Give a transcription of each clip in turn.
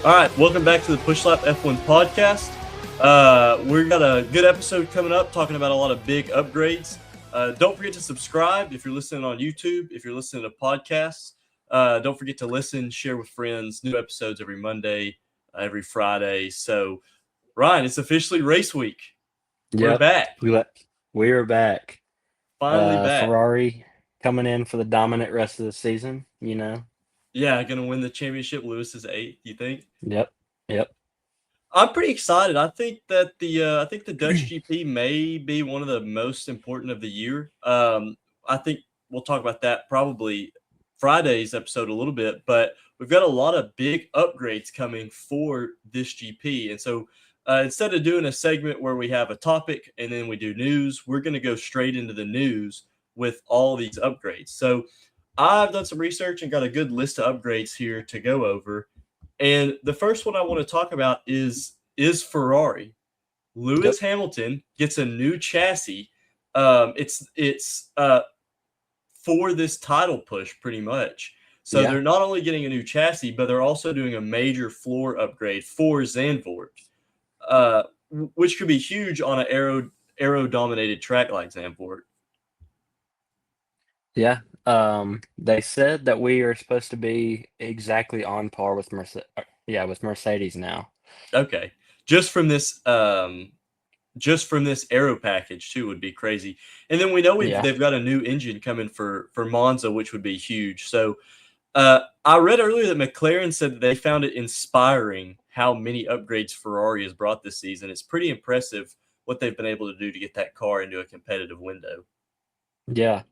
All right, welcome back to the Push Lap F1 podcast. We've got a good episode coming up talking about a lot of big upgrades. Don't forget to subscribe if you're listening on YouTube, if you're listening to podcasts. Don't forget to listen, share with friends. New episodes every Monday, every Friday. So, Ryan, it's officially race week. We're Yep, back. we are back. Finally back. Ferrari coming in for the dominant rest of the season. Yeah, going to win the championship. Lewis is 8th, you think? Yep, yep. I'm pretty excited. I think that the Dutch GP may be one of the most important of the year. I think we'll talk about that probably Friday's episode a little bit, but we've got a lot of big upgrades coming for this GP, and so instead of doing a segment where we have a topic and then we do news, we're going to go straight into the news with all these upgrades. So I've done some research and got a good list of upgrades here to go over. And the first one I want to talk about is Ferrari. Lewis Yep. Hamilton gets a new chassis. It's for this title push, pretty much. So Yeah. they're not only getting a new chassis, but they're also doing a major floor upgrade for Zandvoort, uh, which could be huge on an aero dominated track like Zandvoort. Yeah. They said that we are supposed to be exactly on par with with Mercedes now. Okay, just from this aero package too would be crazy. And then we know Yeah. they've got a new engine coming for Monza, which would be huge. So I read earlier that McLaren said that they found it inspiring how many upgrades Ferrari has brought this season. It's pretty impressive what they've been able to do to get that car into a competitive window. Yeah.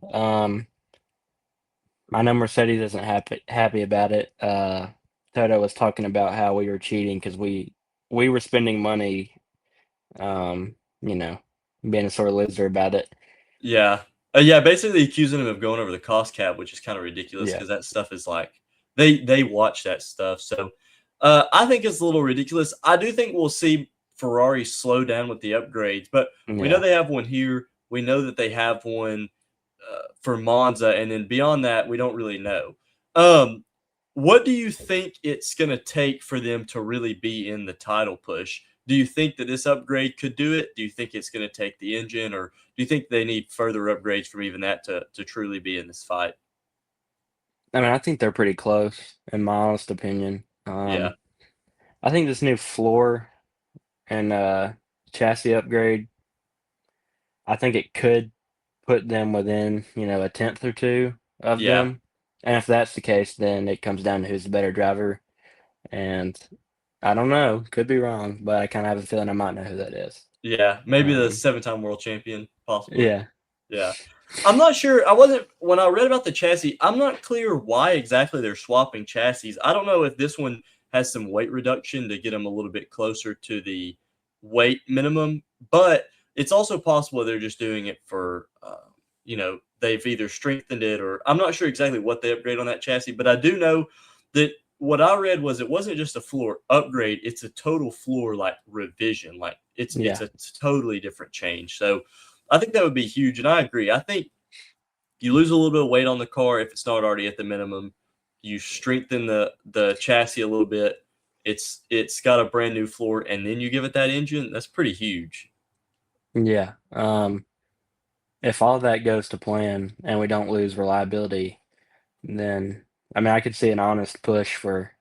I know Mercedes isn't happy about it. Toto was talking about how we were cheating because we were spending money, um, you know, being a sore loser about it. Yeah. Yeah, basically accusing him of going over the cost cap, which is kind of ridiculous Yeah. because that stuff is like they watch that stuff. So I think it's a little ridiculous. I do think we'll see Ferrari slow down with the upgrades, but we know Yeah. they have one here. We know that they have one for Monza, and then beyond that, we don't really know. Um, what do you think it's going to take for them to really be in the title push? Do you think that this upgrade could do it? Do you think it's going to take the engine, or do you think they need further upgrades from even that to truly be in this fight? I mean, I think they're pretty close, in my honest opinion. Yeah, I think this new floor and chassis upgrade, I think it could put them within, a tenth or two of yeah, them. And if that's the case, then it comes down to who's the better driver. And I don't know, could be wrong, but I kind of have a feeling I might know who that is. yeah. Maybe the Um, 7-time world champion, possibly. yeah, Yeah. I'm not sure. I wasn't when I read about the chassis. I'm not clear why exactly they're swapping chassis. I don't know if this one has some weight reduction to get them a little bit closer to the weight minimum, but it's also possible they're just doing it for, they've either strengthened it or I'm not sure exactly what they upgrade on that chassis. But I do know that what I read was it wasn't just a floor upgrade; it's a total floor like revision. Like it's yeah, a totally different change. So I think that would be huge, and I agree. I think you lose a little bit of weight on the car if it's not already at the minimum. You strengthen the chassis a little bit. It's got a brand new floor, and then you give it that engine. That's pretty huge. yeah. If all that goes to plan and we don't lose reliability, then I mean, I could see an honest push for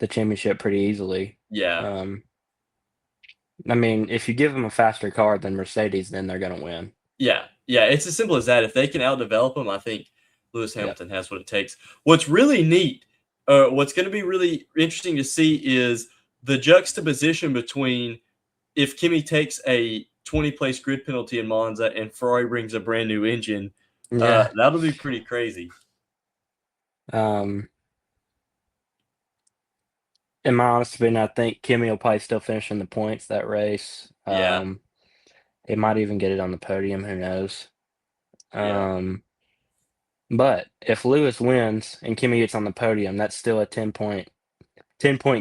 the championship pretty easily. Yeah, Um, I mean, if you give them a faster car than Mercedes, then they're gonna win. yeah, yeah. It's as simple as that. If they can outdevelop them, I think Lewis Yep. Hamilton has what it takes. What's really neat, what's going to be really interesting to see is the juxtaposition between if Kimi takes a 20-place grid penalty in Monza and Ferrari brings a brand new engine, Yeah. that'll be pretty crazy. Um, in my honest opinion, I think Kimi will probably still finish in the points that race. Yeah, He might even get it on the podium. Who knows? yeah, Um, but if Lewis wins and Kimi gets on the podium, that's still a 10-point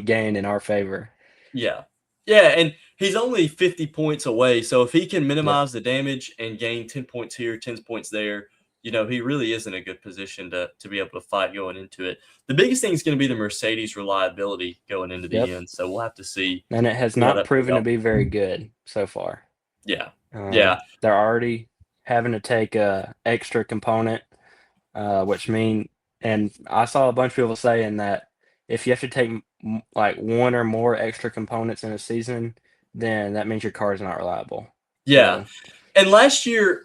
gain in our favor. yeah, yeah. And he's only 50 points away, so if he can Yep. minimize the damage and gain 10 points here, 10 points there, he really is in a good position to be able to fight going into it. The biggest thing is going to be the Mercedes reliability going into the Yep. end. So we'll have to see And it has how not that plays proven to out. be very good so far. Yeah. Yeah. They're already having to take a extra component, which mean, and I saw a bunch of people saying that if you have to take like one or more extra components in a season, then that means your car is not reliable. Yeah. So And last year,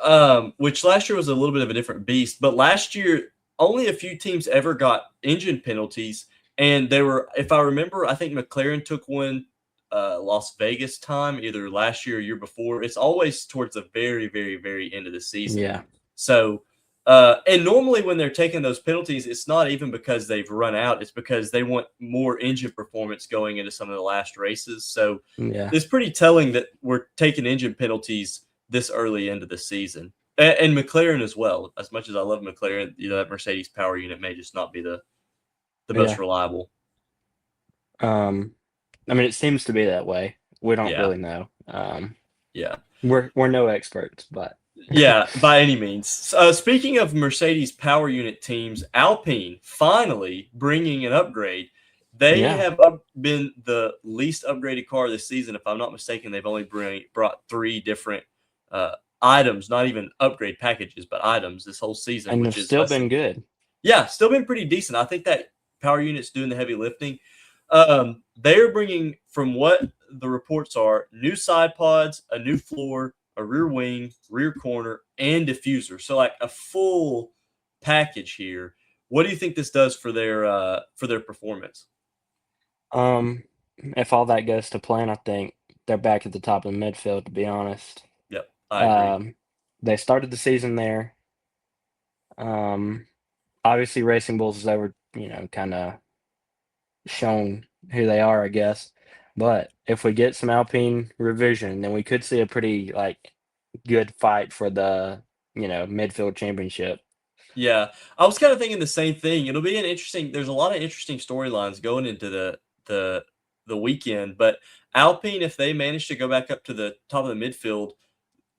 which last year was a little bit of a different beast, but last year only a few teams ever got engine penalties, and they were, if I remember, I think McLaren took one Las Vegas time, either last year or year before. It's always towards the very, very, very end of the season. yeah, So, and normally when they're taking those penalties, it's not even because they've run out; it's because they want more engine performance going into some of the last races. So, yeah, it's pretty telling that we're taking engine penalties this early into the season. And McLaren as well. As much as I love McLaren, that Mercedes power unit may just not be the most yeah. reliable. I mean, it seems to be that way. We don't Yeah, really know. yeah, We're no experts, but yeah. By any means. Speaking of Mercedes power unit teams, Alpine finally bringing an upgrade. They yeah, have been the least upgraded car this season. If I'm not mistaken, they've only brought three different items, not even upgrade packages, but items this whole season, and which they've is still less than. been good. Yeah, still been pretty decent. I think that power unit's doing the heavy lifting. They're bringing, from what the reports are, new side pods, a new floor, a rear wing, rear corner, and diffuser. So like a full package here. What do you think this does for their performance? Um, if all that goes to plan, I think they're back at the top of the midfield, to be honest. Yep, I agree. Um, they started the season there. Um, Obviously, Racing Bulls has over, kind of shown who they are, I guess. But if we get some Alpine revision, then we could see a pretty like good fight for the midfield championship. Yeah, I was kind of thinking the same thing. It'll be an interesting. There's a lot of interesting storylines going into the the weekend, but Alpine, if they manage to go back up to the top of the midfield,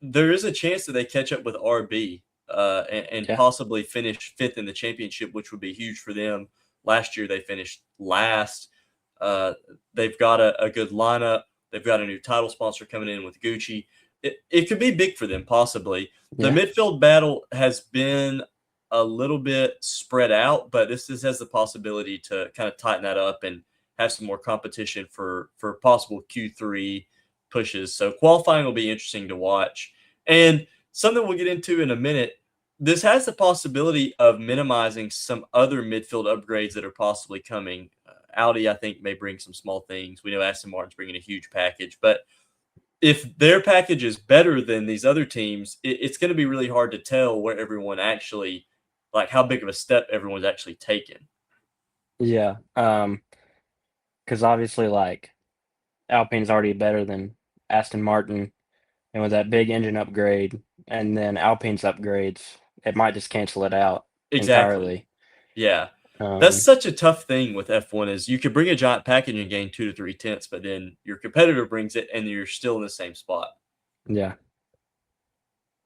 there is a chance that they catch up with RB and Yeah, possibly finish fifth in the championship, which would be huge for them. Last year they finished last. Uh, they've got a good lineup. They've got a new title sponsor coming in with Gucci. It could be big for them, possibly. The yeah, midfield battle has been a little bit spread out, but this has the possibility to kind of tighten that up and have some more competition for possible Q3 pushes. So qualifying will be interesting to watch. And something we'll get into in a minute, this has the possibility of minimizing some other midfield upgrades that are possibly coming. Audi, I think, may bring some small things. We know Aston Martin's bringing a huge package, but if their package is better than these other teams, it's going to be really hard to tell where everyone actually, like how big of a step everyone's actually taken. yeah. Because obviously, like Alpine's already better than Aston Martin, and with that big engine upgrade, and then Alpine's upgrades, it might just cancel it out Exactly. entirely. Yeah. That's Um, such a tough thing with F1 is you could bring a giant package and gain 2 to 3 tenths, but then your competitor brings it and you're still in the same spot. yeah.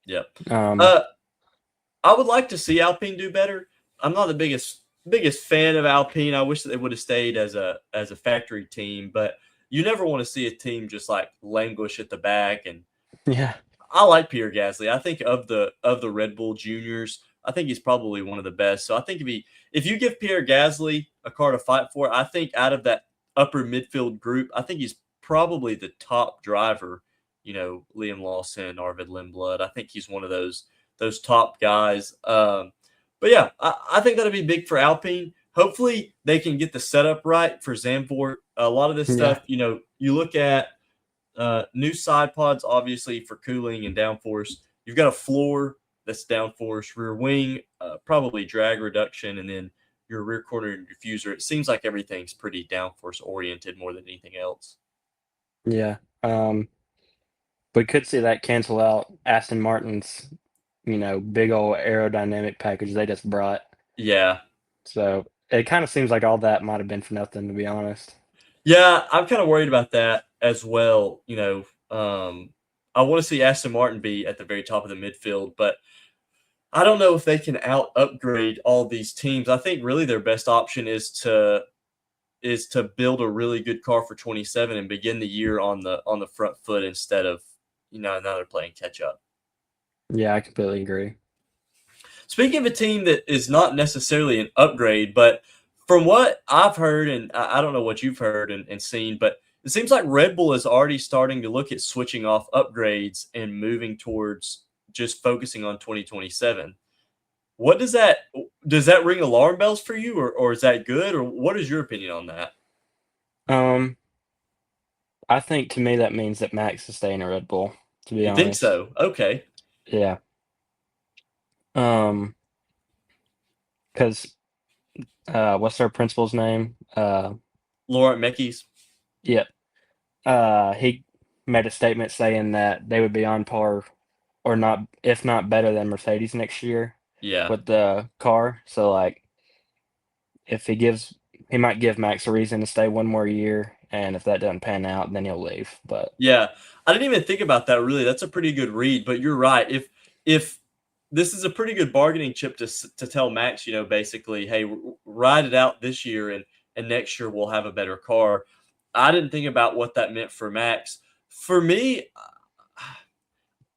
Yep. Um, Uh, I would like to see Alpine do better. I'm not the biggest fan of Alpine. I wish that they would have stayed as a factory team, but you never want to see a team just like languish at the back. And yeah, I like Pierre Gasly. I think of the Red Bull juniors, I think he's probably one of the best. So I think if you give Pierre Gasly a car to fight for, I think out of that upper midfield group, I think he's probably the top driver. Liam Lawson, Arvid Lindblad. I think he's one of those top guys. But yeah, I think that'll be big for Alpine. Hopefully, they can get the setup right for Zandvoort. A lot of this yeah, stuff, you look at new side pods, obviously for cooling and downforce. You've got a floor that's downforce, rear wing, probably drag reduction, and then your rear corner and diffuser. It seems like everything's pretty downforce oriented more than anything else. yeah. We could see that cancel out Aston Martin's, big old aerodynamic package they just brought. Yeah. So it kind of seems like all that might have been for nothing, to be honest. Yeah, I'm kind of worried about that as well. I want to see Aston Martin be at the very top of the midfield, but I don't know if they can out upgrade all these teams. I think really their best option is to build a really good car for 27 and begin the year on the front foot instead of now they're playing catch up. Yeah, I completely agree. Speaking of a team that is not necessarily an upgrade, but from what I've heard, and I don't know what you've heard and seen, but it seems like Red Bull is already starting to look at switching off upgrades and moving towards just focusing on 2027. What does that ring alarm bells for you, or is that good, or what is your opinion on that? Um, I think to me that means that Max is staying at Red Bull, to be You think honest. so? Okay. Yeah. Um, because what's their principal's name? Laurent Mekies. Yeah. He made a statement saying that they would be on par or not, if not better than Mercedes next year Yeah. with the car. So like, if he might give Max a reason to stay one more year, and if that doesn't pan out, then he'll leave. But Yeah, I didn't even think about that really. That's a pretty good read, but you're right. If this is a pretty good bargaining chip to tell Max, basically, hey, ride it out this year and next year we'll have a better car. I didn't think about what that meant for Max. For me,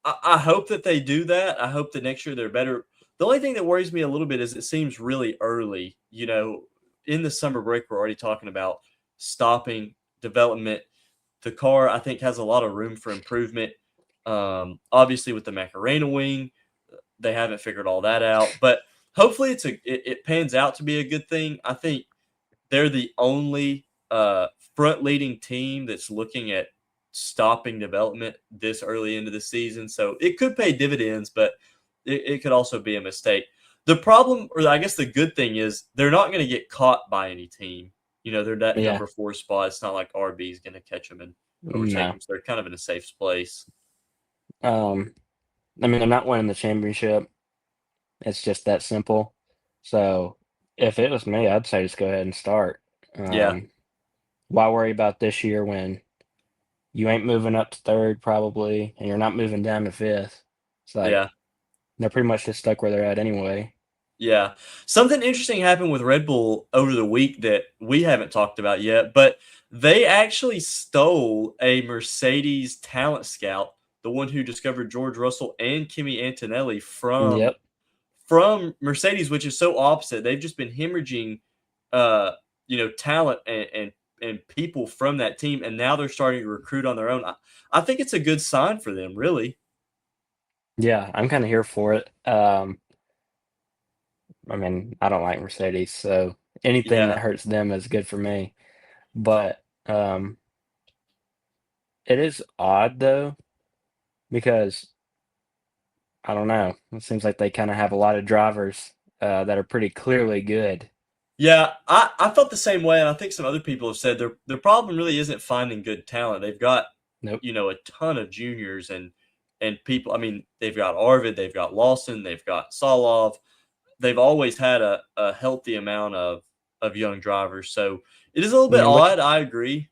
I hope that they do that. I hope that next year they're better. The only thing that worries me a little bit is it seems really early. In the summer break, we're already talking about stopping development. The car, I think, has a lot of room for improvement. Obviously, with the Macarena wing, they haven't figured all that out, but hopefully, it pans out to be a good thing. I think they're the only front leading team that's looking at stopping development this early into the season, so it could pay dividends, but it could also be a mistake. The problem, or I guess the good thing, is they're not going to get caught by any team. They're that yeah, number 4 spot. It's not like RB is going to catch them and overtake no. them, so they're kind of in a safe place. Um, I mean, they're not winning the championship. It's just that simple. So if it was me, I'd say just go ahead and start. Yeah, Um, why worry about this year when you ain't moving up to third probably, and you're not moving down to fifth? It's like yeah. they're pretty much just stuck where they're at anyway. Yeah. Something interesting happened with Red Bull over the week that we haven't talked about yet, but they actually stole a Mercedes talent scout, the one who discovered George Russell and Kimi Antonelli Yep. from Mercedes, which is so opposite. They've just been hemorrhaging uh, talent and people from that team, and now they're starting to recruit on their own. I think it's a good sign for them, really. Yeah, I'm kind of here for it. I mean, I don't like Mercedes, so anything Yeah. that hurts them is good for me. But it is odd though, because I don't know. It seems like they kind of have a lot of drivers that are pretty clearly good. Yeah, I felt the same way, and I think some other people have said their problem really isn't finding good talent. They've got Nope. a ton of juniors and people. I mean, they've got Arvid, they've got Lawson, they've got Solov. They've always had a healthy amount of young drivers. So it is a little I bit mean, odd. I agree.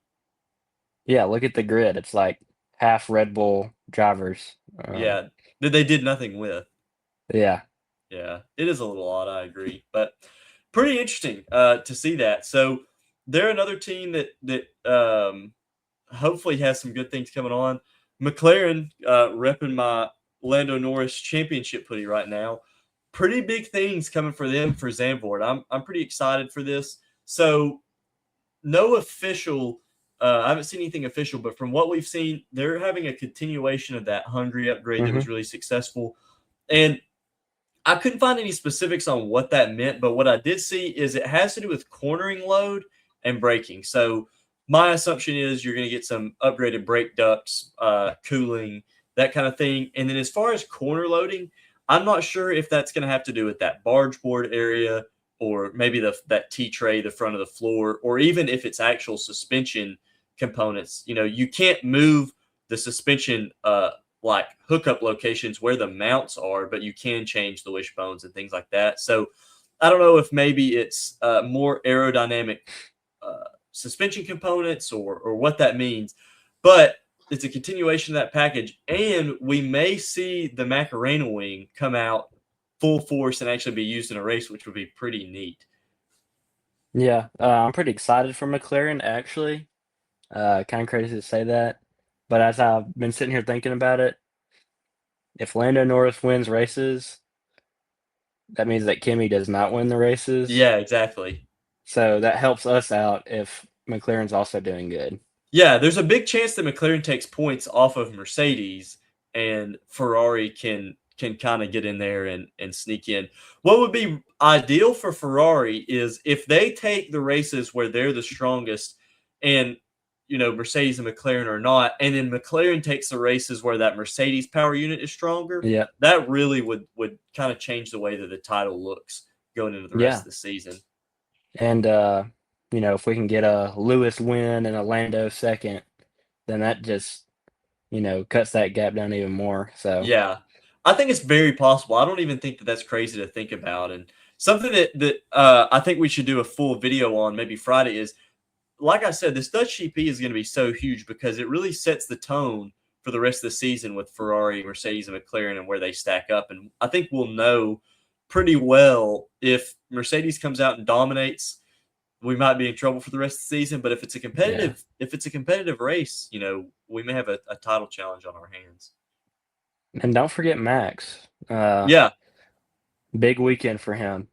yeah, look at the grid. It's like half Red Bull drivers. Yeah, that they did nothing with. Yeah. Yeah, it is a little odd. I agree, but pretty interesting to see that. So they're another team that hopefully has some good things coming on. McLaren repping my Lando Norris championship hoodie right now. Pretty big things coming for them for Zandvoort. I'm pretty excited for this. So no official. I haven't seen anything official, but from what we've seen, they're having a continuation of that Hungary upgrade that Hmm. was really successful. And I couldn't find any specifics on what that meant, but what I did see is it has to do with cornering load and braking. So my assumption is you're going to get some upgraded brake ducts, cooling, that kind of thing. And then as far as corner loading, I'm not sure if that's going to have to do with that barge board area or maybe that T tray, the front of the floor, or even if it's actual suspension components. You can't move the suspension like hookup locations where the mounts are, but you can change the wishbones and things like that. So I don't know if maybe it's more aerodynamic suspension components or what that means, but it's a continuation of that package, and we may see the Macarena wing come out full force and actually be used in a race, which would be pretty neat. Yeah, I'm pretty excited for McLaren, actually. Kind of crazy to say that, but as I've been sitting here thinking about it, if Lando Norris wins races, that means that Kimi does not win the races. Yeah, exactly. So that helps us out if McLaren's also doing good. Yeah, there's a big chance that McLaren takes points off of Mercedes and Ferrari can kind of get in there and sneak in. What would be ideal for Ferrari is if they take the races where they're the strongest and Mercedes and McLaren are not, and then McLaren takes the races where that Mercedes power unit is stronger, Yeah, that really would kind of change the way that the title looks going into the rest yeah, of the season. and if we can get a Lewis win and a Lando second, then that just cuts that gap down even more. So Yeah. I think it's very possible. I don't even think that that's crazy to think about. And something that I think we should do a full video on maybe Friday is, like I said, this Dutch GP is going to be so huge because it really sets the tone for the rest of the season with Ferrari, Mercedes, and McLaren and where they stack up. And I think we'll know pretty well if Mercedes comes out and dominates, we might be in trouble for the rest of the season. But yeah, if it's a competitive race, we may have a title challenge on our hands. and don't forget Max. Yeah. Big weekend for him.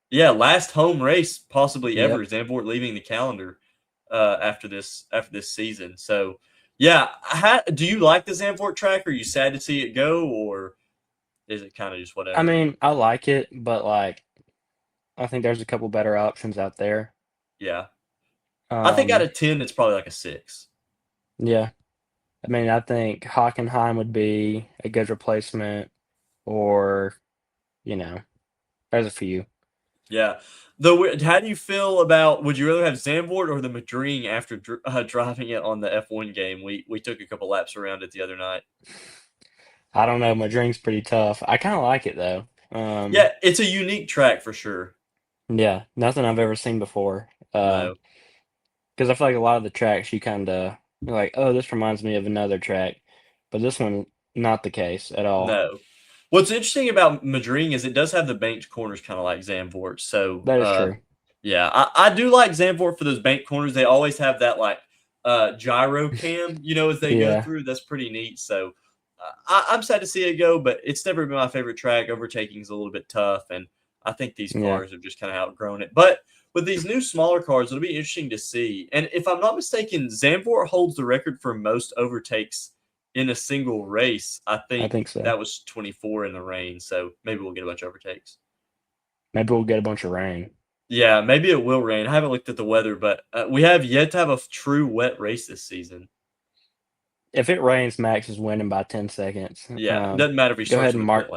Yeah, last home race possibly ever. Yep. Zandvoort leaving the calendar after this season. So, yeah, do you like the Zandvoort track? Are you sad to see it go, or is it kind of just I whatever? mean, I like it, but like I think there's a couple better options out there. Yeah, I think out Um, of 10, it's probably like a 6. yeah. I mean, I think Hockenheim would be a good replacement, or you know, there's a few. Yeah. Though, how do you feel about? Would you rather have Zandvoort or the Madrid after driving it on the F1 game? We took a couple laps around it the other night. I don't know. My drink's pretty tough. I kind of like it though. Yeah, it's a unique track for sure. Yeah, nothing I've ever seen before. No. Because I feel like a lot of the tracks you're like, oh, this reminds me of another track, but this one not the case at all. No. What's interesting about Madrid is it does have the banked corners kind of like Zandvoort. So, That is true. yeah, I do like Zandvoort for those banked corners. They always have that like gyro cam, as they go Yeah, through. That's pretty neat. So, I'm sad to see it go, but it's never been my favorite track. Overtaking is a little bit tough, and I think these yeah. cars have just kind of outgrown it. But with these new smaller cars, it'll be interesting to see. And if I'm not mistaken, Zandvoort holds the record for most overtakes in a single race. I I think think so. that was 24 in the rain, so maybe we'll get a bunch of overtakes. Maybe we'll get a bunch of rain. Yeah, maybe it will rain. I haven't looked at the weather, but we have yet to have a true wet race this season. If it rains, Max is winning by 10 seconds. Yeah, doesn't matter if he Go starts ahead in and the pit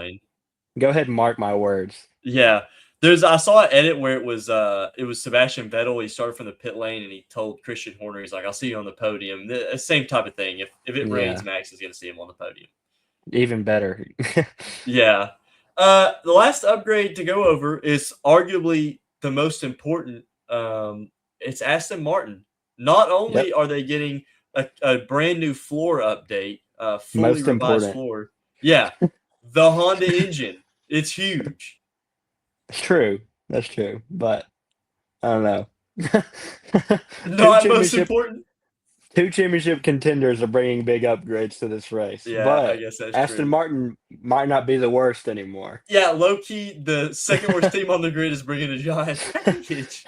lane. mark my words. Yeah. I saw an edit where it was Sebastian Vettel. He started from the pit lane and he told Christian Horner, he's like, I'll see you on the podium. The same type of thing. If it rains, Yeah, Max is gonna see him on the podium. even better. Yeah. The last upgrade to go over is arguably the most important. It's Aston Martin. Not only Yep, are they getting a brand new floor update, fully most revised important. floor. Yeah, the Honda engine. It's huge. It's true. That's true. But I don't know. two Not most championship important. two championship contenders are bringing big upgrades to this race. Yeah, I But guess that's Aston true. Martin might not be the worst anymore. Yeah, low key, the second worst team on the grid is bringing a giant package.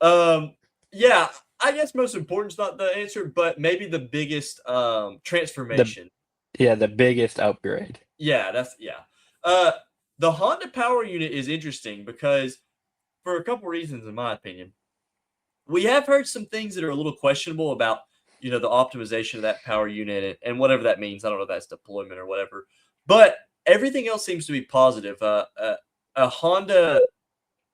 Um, yeah, I guess most important is not the answer, but maybe the biggest The transformation. Yeah, the biggest upgrade. Yeah, yeah. Uh, the Honda power unit is interesting because for a couple reasons, in my opinion. We have heard some things that are a little questionable about the optimization of that power unit and whatever that means. I don't know if that's deployment or whatever, but everything else seems to be positive. A Honda,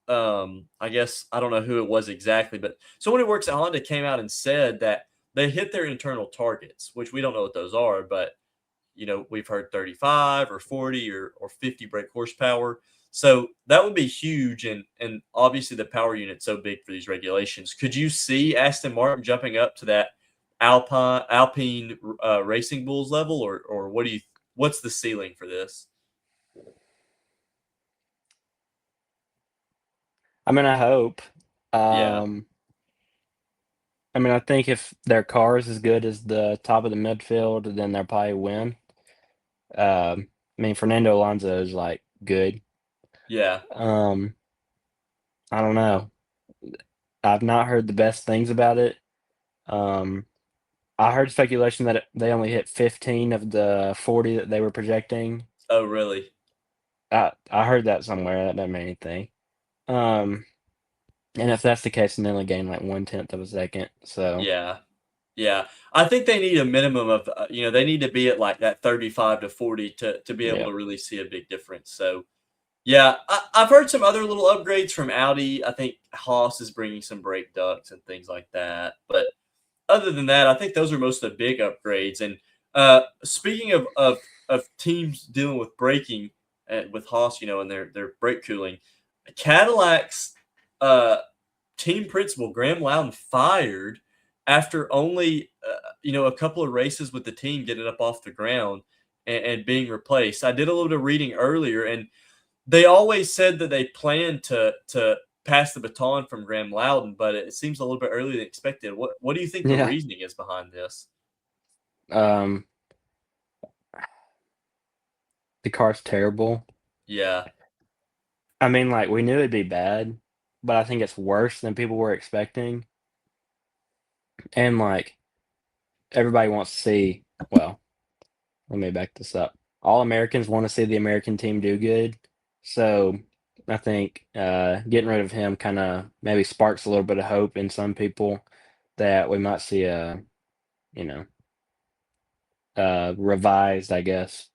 I guess I don't know who it was exactly, but someone who works at Honda came out and said that they hit their internal targets, which we don't know what those are, but we've heard 35 or 40 or 50 brake horsepower. So that would be huge, and obviously the power unit's so big for these regulations. Could you see Aston Martin jumping up to that Alpine Racing Bulls level, or what's the ceiling for this? I mean, I hope. Yeah, Um, I mean, I think if their car is as good as the top of the midfield, then they'll probably win. I mean, Fernando Alonso is like good. yeah, Um, I don't know. I've not heard the best things about it. Um, I heard speculation that they only hit 15 of the 40 that they were projecting. oh, really? I heard that somewhere. That doesn't mean anything. Um, and if that's the case, then they only gain like 1/10 of a second. So Yeah. Yeah, I think they need a minimum of, they need to be at like that 35 to 40 to be able yeah, to really see a big difference. So, yeah, I've heard some other little upgrades from Audi. I think Haas is bringing some brake ducts and things like that. But other than that, I think those are most of the big upgrades. And speaking of teams dealing with braking with Haas, and their brake cooling, Cadillac's uh, team principal Graham Loudon fired after only a couple of races with the team getting up off the ground and being replaced. I did a little bit of reading earlier, and they always said that they planned to pass the baton from Graham Loudon, but it seems a little bit earlier than expected. What do you think the yeah. reasoning is behind this? Um, the car's terrible. Yeah, I mean, like we knew it'd be bad, but I think it's worse than people were expecting. And like everybody wants to see. Well, let me back this up. All Americans want to see the American team do good. So I think getting rid of him kind of maybe sparks a little bit of hope in some people that we might see a, you know, revised, I guess,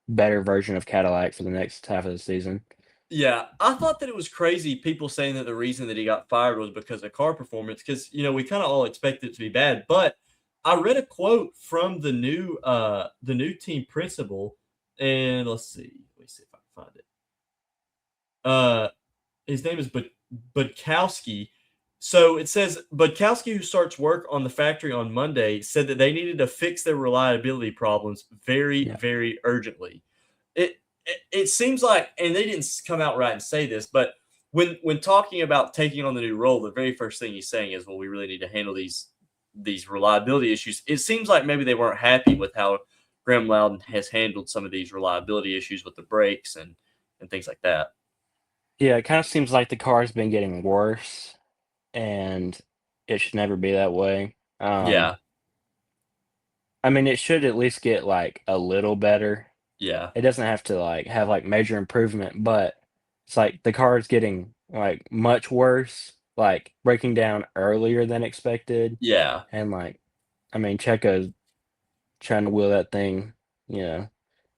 better version of Cadillac for the next half of the season. yeah. I thought that it was crazy people saying that the reason that he got fired was because of car performance, because we kind of all expected it to be bad. But I read a quote from the new team principal, and let me see if I can find it. His name is Budkowski. So it says Budkowski, who starts work on the factory on Monday, said that they needed to fix their reliability problems very, Yeah. very urgently. It seems like, and they didn't come out right and say this, but when talking about taking on the new role, the very first thing he's saying is, "Well, we really need to handle these reliability issues." It seems like maybe they weren't happy with how Graham Loudon has handled some of these reliability issues with the brakes and things like that. Yeah, it kind of seems like the car's been getting worse and it should never be that way. Yeah, I mean, it should at least get like a little better. yeah, It doesn't have to like have like major improvement, but it's like the car is getting like much worse, like breaking down earlier than expected. yeah. And like, I mean, Checo's trying to wheel that thing, you know,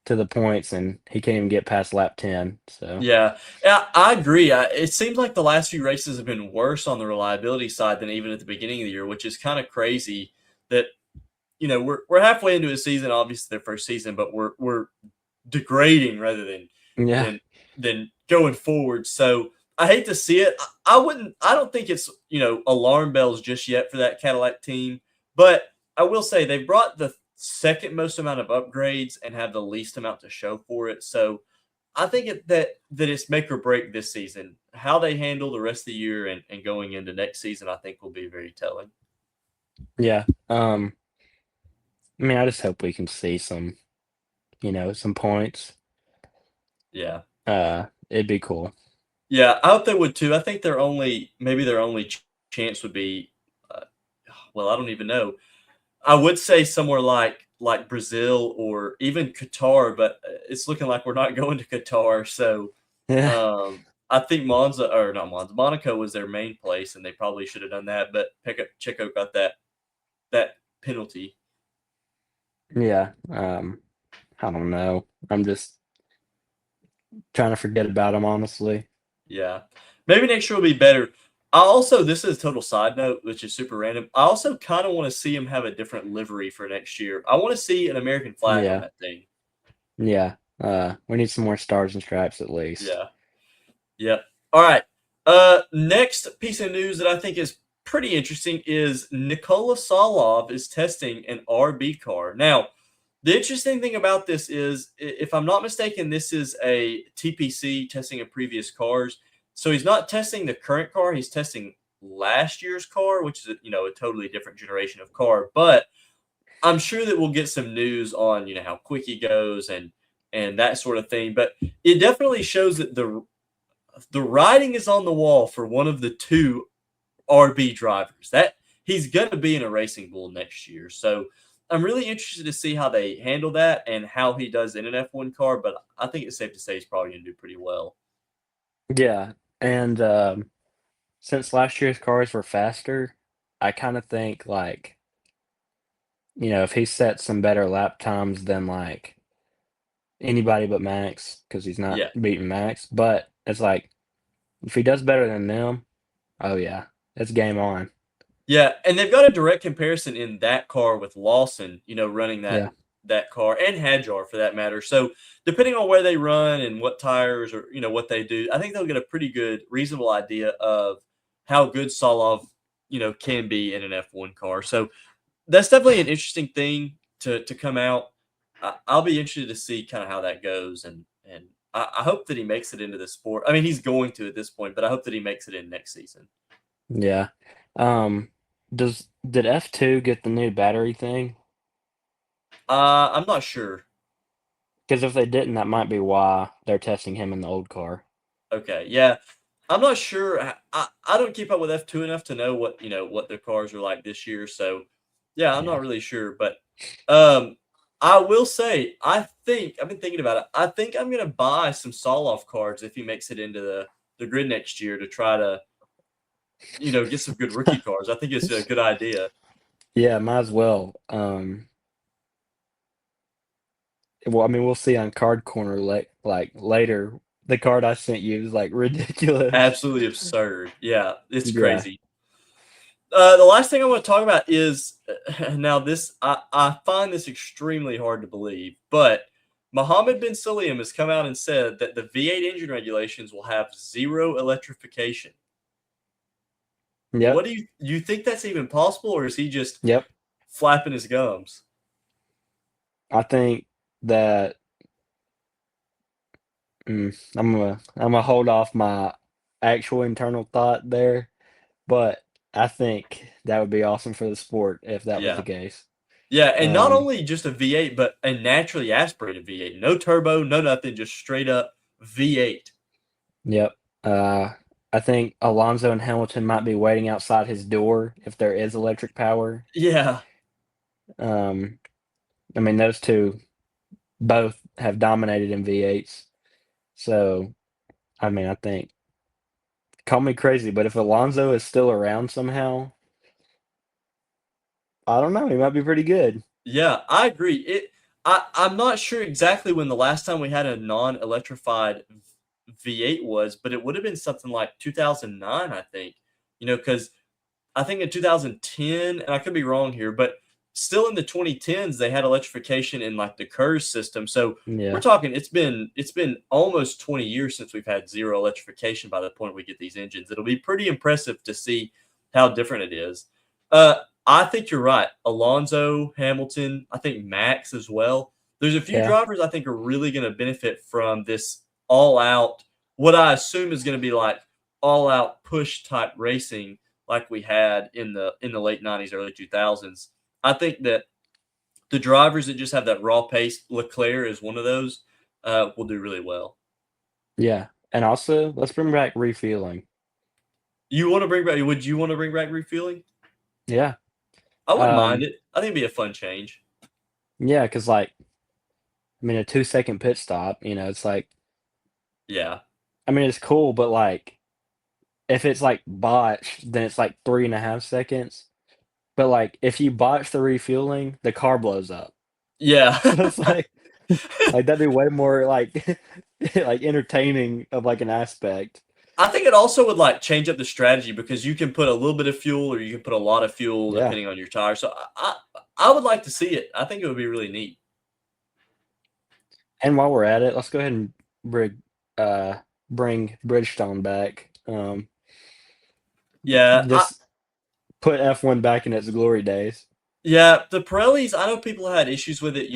to the points, and he can't even get past lap 10. So, Yeah, yeah, I agree. It seems like the last few races have been worse on the reliability side than even at the beginning of the year, which is kind of crazy. That we're halfway into a season, obviously their first season, but we're degrading rather yeah, than than going forward. So I hate to see it. I don't think it's alarm bells just yet for that Cadillac team, but I will say they brought the second most amount of upgrades and have the least amount to show for it. So I think that it's make or break this season. How they handle the rest of the year and going into next season, I think will be very telling. yeah. I mean, I just hope we can see some, some points. Yeah. It'd be cool. Yeah, I hope they would too. I think their only chance would be, uh, well, I don't even know. I would say somewhere like Brazil or even Qatar, but it's looking like we're not going to Qatar. So Yeah, I think Monza or not Monza, Monaco was their main place, and they probably should have done that. But Checo got that penalty. yeah. I don't know. I'm just trying to forget about him, honestly. Yeah. Maybe next year will be better. This is a total side note, which is super random. I also kind of want to see him have a different livery for next year. I want to see an American flag on Yeah, that thing. yeah. We need some more stars and stripes at least. Yeah. Yep. All right. Next piece of news that I think is pretty interesting is Nikola Solov is testing an RB car. Now, the interesting thing about this is, if I'm not mistaken, this is a TPC testing of previous cars. So he's not testing the current car; he's testing last year's car, which is a totally different generation of car. But I'm sure that we'll get some news on how quick he goes and that sort of thing. But it definitely shows that the writing is on the wall for one of the two RB drivers. That he's going to be in a racing bull next year. So I'm really interested to see how they handle that and how he does in an F1 car. But I think it's safe to say he's probably going to do pretty well. Yeah, and since last year's cars were faster, I kind of think like if he sets some better lap times than like anybody but Max, because he's not Yeah. beating Max. But it's like if he does better than them, oh yeah, it's game on. Yeah, and they've got a direct comparison in that car with Lawson, running that Yeah, that car and Hadjar for that matter. So depending on where they run and what tires or what they do, I think they'll get a pretty good, reasonable idea of how good Solov, can be in an F1 car. So that's definitely an interesting thing to come out. I'll be interested to see kind of how that goes, and I hope that he makes it into the sport. I mean, he's going to at this point, but I hope that he makes it in next season. yeah. Um, did F2 get the new battery thing? I'm not sure. Because if they didn't, that might be why they're testing him in the old car. Okay, yeah, I'm not sure. I don't keep up with F2 enough to know what their cars are like this year. So yeah, I'm Yeah, not really sure. But um, I will say I think I've been thinking about it. I think I'm gonna buy some Soloff cards if he makes it into the grid next year to try to get some good rookie cards. I think it's a good idea. yeah, might as well. Well, I mean, we'll see on Card Corner like later. The card I sent you is like ridiculous. Absolutely absurd. Yeah, it's Yeah, crazy. The last thing I want to talk about is now this I find this extremely hard to believe, but Mohammed bin Sulayem has come out and said that the V8 engine regulations will have zero electrification. What yep, do you think that's even possible, or is he just yep. flapping his gums? I think that I'm gonna hold off my actual internal thought there, but I think that would be awesome for the sport if that was the Yeah. case. Yeah, and not Um, only just a V8, but a naturally aspirated V8. No turbo, no nothing, just straight up V8. yep. Uh, I think Alonso and Hamilton might be waiting outside his door if there is electric power. Yeah. Um, I mean, those two both have dominated in V8s. So, I mean, I think, call me crazy, but if Alonso is still around somehow, I don't know. He might be pretty good. Yeah, I agree. I'm not sure exactly when the last time we had a non-electrified V8 was, but it would have been something like 2009, I think. Because I think in 2010, and I could be wrong here, but still in the 2010s they had electrification in like the KERS system. So we're Yeah. talking it's been almost 20 years since we've had zero electrification by the point we get these engines. It'll be pretty impressive to see how different it is. Uh, I think you're right. Alonso, Hamilton, I think Max as well. There's a few Yeah. drivers I think are really going to benefit from this all out, what I assume is going to be like all out push type racing like we had in the late 90s, early 2000s. I think that the drivers that just have that raw pace, Leclerc is one of those, will do really well. Yeah. And also, let's bring back refueling. Would you want to bring back refueling? Yeah. I wouldn't mind Um, it. I think it'd be a fun change. yeah, because like, I mean, a 2 second pit stop, it's like, Yeah. I mean, it's cool, but like, if it's like botched, then it's like 3.5 seconds. But like, if you botch the refueling, the car blows up. Yeah. So it's like that'd be way more like, like entertaining of like an aspect. I think it also would like change up the strategy because you can put a little bit of fuel or you can put a lot of fuel Yeah. depending on your tire. So I would like to see it. I think it would be really neat. And while we're at it, let's go ahead and uh, bring Bridgestone back. Yeah, Just put F1 back in its glory days. yeah, the Pirellis, I know people had issues with it.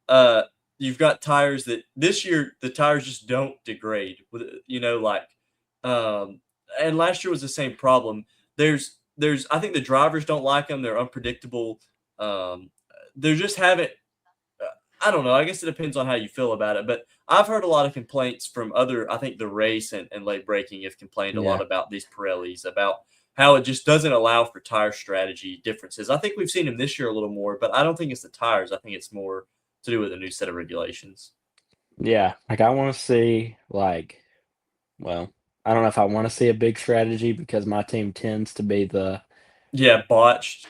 Uh, you've got tires that this year the tires just don't degrade. Like Um, and last year was the same problem. There's I think the drivers don't like them. They're unpredictable. Um, they just haven't. I don't know. I guess it depends on how you feel about it. But I've heard a lot of complaints from other. I think the race and late breaking have complained a lot Yeah. about these Pirellis, about how it just doesn't allow for tire strategy differences. I think we've seen them this year a little more, but I don't think it's the tires. I think it's more to do with a new set of regulations. Yeah. Like I want to see like, well, I don't know if I want to see a big strategy because my team tends to be Yeah, botched.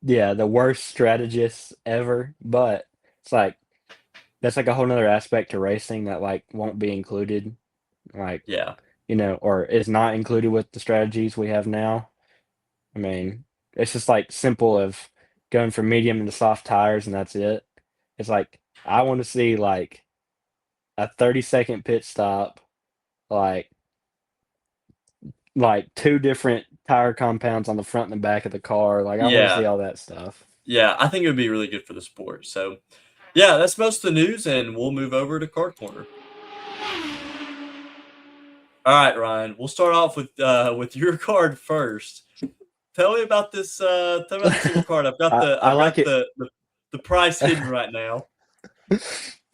the worst strategists ever, but it's like that's like a whole nother aspect to racing that like won't be included, like, Yeah, or is not included with the strategies we have now. I mean, it's just like simple of going from medium into soft tires and that's it. It's like I want to see like a 30-second pit stop, like two different tire compounds on the front and the back of the car. Like I want to see yeah, all that stuff. yeah. I think it would be really good for the sport. So, yeah, that's most of the news, and we'll move over to Card Corner. All right, Ryan. We'll start off with your card first. Tell me about this. Tell me about this single card. I've got the I like it. the price hidden right now.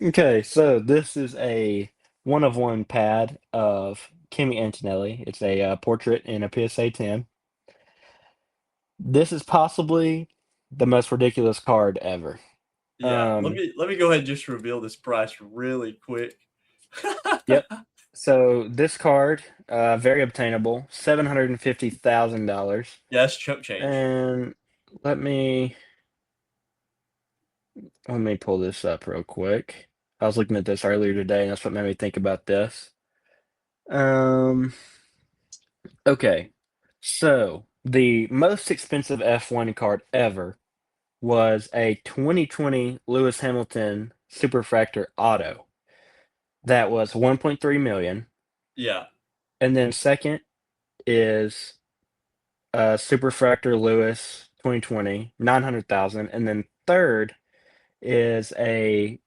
Okay, so this is a one of one pad of Kimi Antonelli. It's a portrait in a PSA 10. This is possibly the most ridiculous card ever. Yeah, Um, let me go ahead and just reveal this price really quick. yep. So this card, very obtainable, $750,000. Yeah, that's chump change. And let me let me pull this up real quick. I was looking at this earlier today, and that's what made me think about this. Um, okay. So the most expensive F1 card ever was a 2020 Lewis Hamilton Superfractor Auto. That was 1.3 million. Yeah, And then second is Superfractor Lewis 2020, 900,000. And then third is it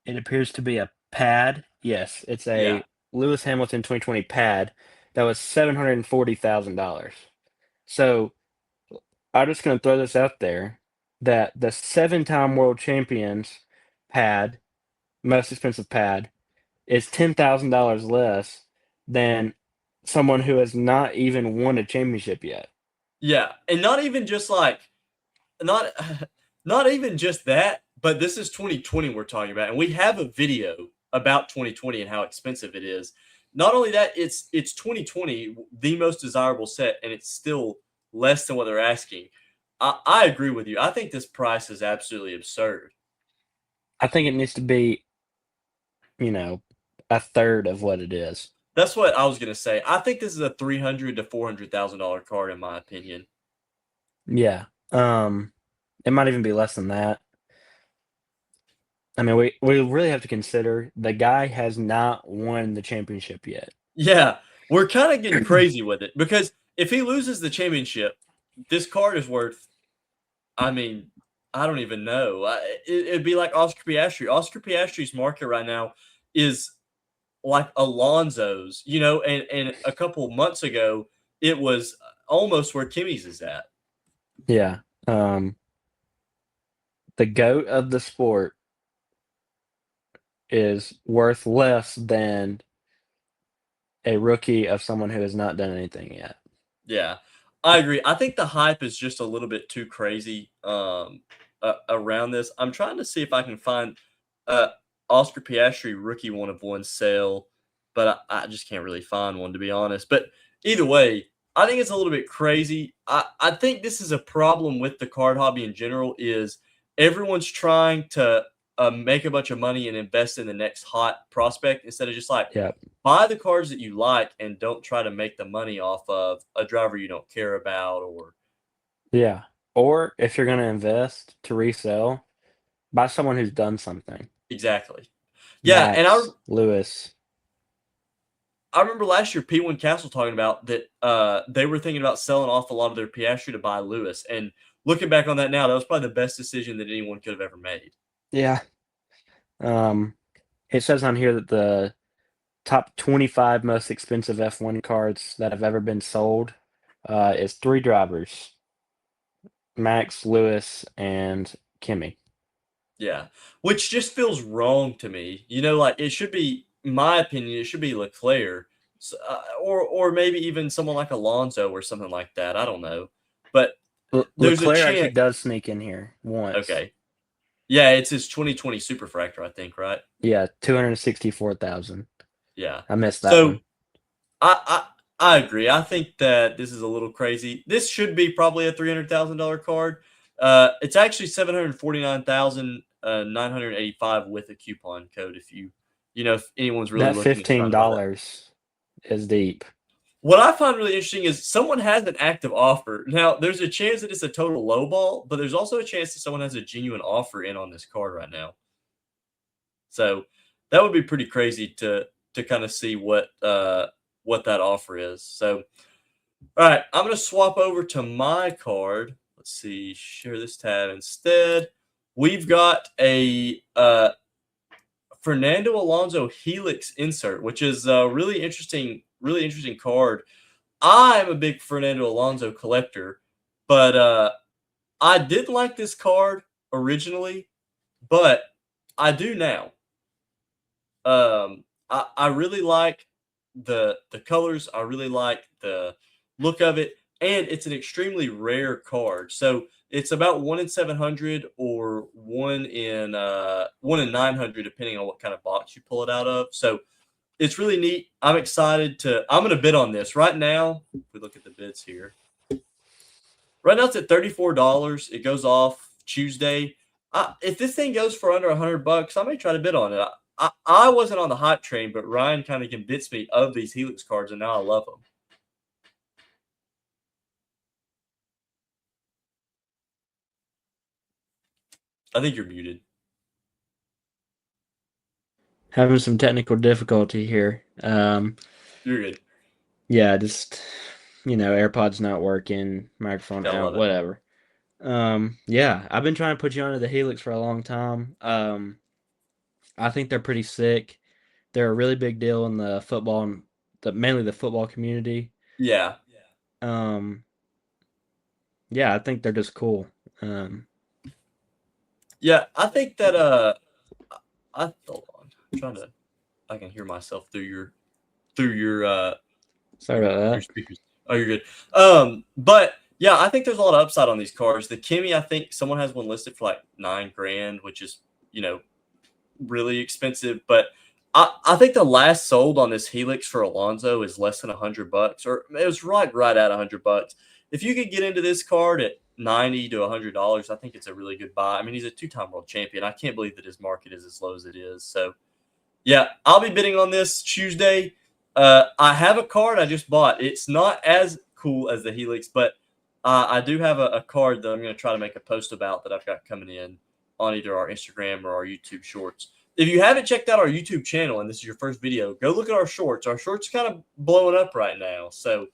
appears to be a pad. Yes, it's yeah, a Lewis Hamilton 2020 pad that was $740,000. So I'm just going to throw this out there that the 7-time world champions pad, most expensive pad, is $10,000 less than someone who has not even won a championship yet. yeah, and not even just like not not even just that, but this is 2020 we're talking about, and we have a video about 2020 and how expensive it is. Not only that, it's 2020, the most desirable set, and it's still less than what they're asking. I agree with you. I think this price is absolutely absurd. I think it needs to be, you know, a third of what it is. That's what I was gonna say. I think this is a $300,000 to $400,000 card, in my opinion. Yeah. It might even be less than that. I mean, we really have to consider the guy has not won the championship yet. Yeah, we're kind of getting crazy with it because if he loses the championship, this card is worth. I mean, I don't even know. It'd be like Oscar Piastri. Oscar Piastri's market right now is like Alonso's, and a couple months ago it was almost where Kimmy's is at. Yeah. Um, the GOAT of the sport is worth less than a rookie of someone who has not done anything yet. Yeah, I agree. I think the hype is just a little bit too crazy around this. I'm trying to see if I can find uh, Oscar Piastri rookie one of one sale, but I just can't really find one to be honest. But either way, I think it's a little bit crazy. I think this is a problem with the card hobby in general. Is everyone's trying to make a bunch of money and invest in the next hot prospect instead of just like Yeah. buy the cars that you like and don't try to make the money off of a driver you don't care about or Yeah. Or if you're going to invest to resell, buy someone who's done something. exactly. Yeah, and Max, Lewis. I remember last year P1 Castle talking about that they were thinking about selling off a lot of their Piastri to buy Lewis. And looking back on that now, that was probably the best decision that anyone could have ever made. Yeah. Um, it says on here that top 25 most expensive F1 cards that have ever been sold is three drivers: Max, Lewis, and Kimi. Yeah, which just feels wrong to me. You know, like it should be, in my opinion, it should be Leclerc, or maybe even someone like Alonso or something like that. I don't know, but there's a Leclerc actually chance. does sneak in here once. Okay, yeah, it's his 2020 Superfractor, I think, right? Yeah, 264,000. Yeah. I missed that So one. I agree. I think that this is a little crazy. This should be probably a $300,000 card. It's actually 749,985 with a coupon code. If anyone's really That looking at trying to buy that. $15 is deep. What I find really interesting is someone has an active offer. Now, there's a chance that it's a total lowball, but there's also a chance that someone has a genuine offer in on this card right now. So that would be pretty crazy to kind of see what that offer is. So, all right, I'm gonna swap over to my card. Let's see, share this tab instead. We've got a Fernando Alonso Helix insert, which is a really interesting card. I'm a big Fernando Alonso collector, but I didn't like this card originally, but I do now. I really like the colors. I really like the look of it, and it's an extremely rare card. So it's about 1 in 700 or 1 in 900, depending on what kind of box you pull it out of. So it's really neat. I'm excited to. I'm going to bid on this right now. If we look at the bids here, right now it's at $34. It goes off Tuesday. If this thing goes for under $100, I may try to bid on it. I wasn't on the hype train, but Ryan kind of convinced me of these Helix cards, and now I love them. I think you're muted. Having some technical difficulty here. You're good. Yeah, just AirPods not working, microphone Gotta out, love it. whatever. Yeah, I've been trying to put you onto the Helix for a long time. I think they're pretty sick. They're a really big deal in the football, mainly the football community. Yeah. Um, yeah, I think they're just cool. Um, Yeah, I think that hold on. I'm trying to I can hear myself through Sorry about your that. speakers. Oh, you're good. But yeah, I think there's a lot of upside on these cars. The Kimi, I think someone has one listed for like $9,000, which is, you know, really expensive. But I think the last sold on this Helix for Alonso is less than $100, or it was right at $100. If you could get into this card at $90 to $100, I think it's a really good buy. I mean, he's a two-time world champion. I can't believe that his market is as low as it is. So yeah, I'll be bidding on this Tuesday. I have a card I just bought. It's not as cool as the Helix, but I do have a card that I'm going to try to make a post about that I've got coming in on either our Instagram or our YouTube Shorts. If you haven't checked out our YouTube channel and this is your first video, go look at our Shorts. Our Shorts are kind of blowing up right now, so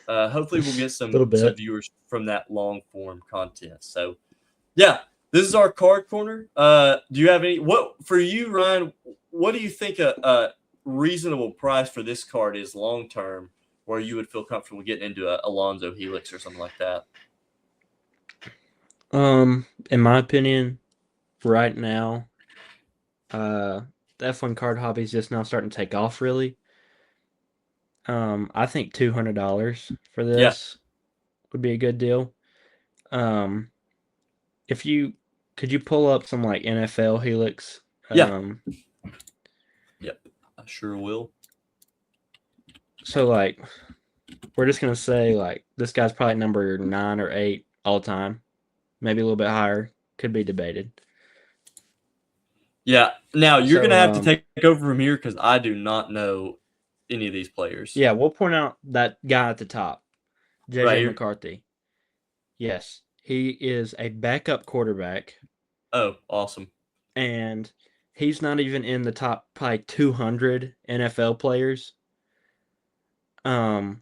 hopefully we'll get A little some bit. viewers from that long form content. So yeah, this is our card corner. Do you have any? What for you, Ryan? What do you think a reasonable price for this card is long term, where you would feel comfortable getting into a Alonzo Helix or something like that? In my opinion, right now, uh, the F1 card hobby is just now starting to take off. Really, I think $200 for Yeah, this would be a good deal. Um, if you could you pull up some like NFL Helix? yeah, Um, yep. I sure will. so like we're just gonna say like this guy's probably number 9 or 8 all time, maybe a little bit higher. Could be debated. Yeah. Now you're gonna So have to take over from here because I do not know any of these players. yeah, we'll point out that guy at the top, Right JJ here. McCarthy. Yes, he is a backup quarterback, Oh, awesome. and he's not even in the top probably 200 NFL players. Um,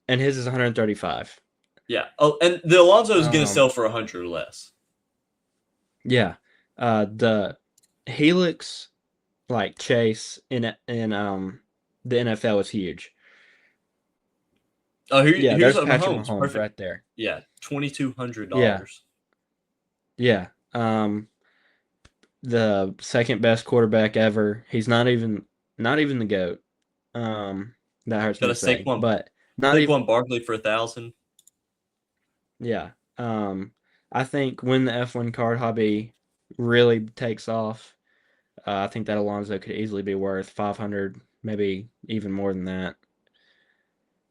and his is 135. Yeah. Oh, and the Alonzo is gonna Um, sell for 100 or less. yeah, the Helix like Chase in the NFL is huge. Oh, Yeah, here's there's a Patrick Mahomes. Mahomes Perfect. right there. Yeah, Yeah, $2,200. yeah. The second best quarterback ever. He's not even the GOAT. Um, that hurts Got me a to say, but not even. Saquon Barkley for 1,000. Yeah. I think when the F1 card hobby really takes off, I think that Alonso could easily be worth 500, maybe even more than that.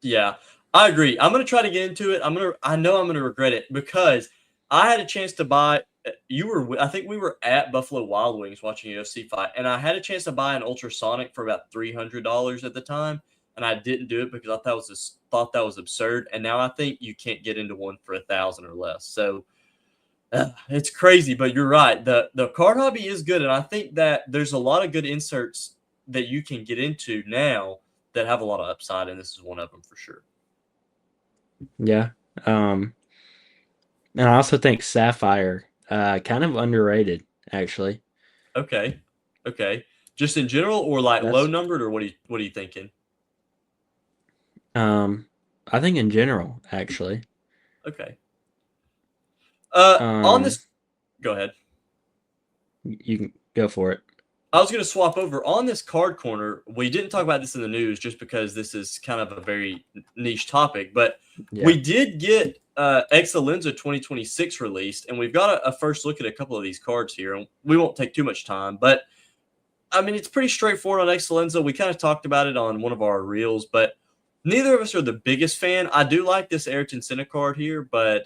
Yeah, I agree. I'm gonna try to get into it. I know I'm gonna regret it because I had a chance to buy. I think we were at Buffalo Wild Wings watching a UFC fight, and I had a chance to buy an ultrasonic for about $300 at the time, and I didn't do it because thought that was absurd. And now I think you can't get into one for 1,000 or less. So it's crazy, but you're right. The card hobby is good, and I think that there's a lot of good inserts that you can get into now that have a lot of upside, and this is one of them for sure. Yeah. Um, and I also think Sapphire, kind of underrated, actually. Okay, okay. Just in general, or like low That's, numbered, or what are you thinking? um, I think in general, actually. Okay. On Um, this, go ahead. you can go for it. I was going to swap over on this card corner. We didn't talk about this in the news just because this is kind of a very niche topic, but Yeah. we did get Exalenza 2026 released, and we've got a first look at a couple of these cards here. And we won't take too much time, but I mean, it's pretty straightforward on Exalenza. We kind of talked about it on one of our reels, but neither of us are the biggest fan. I do like this Ayrton Senna card here, but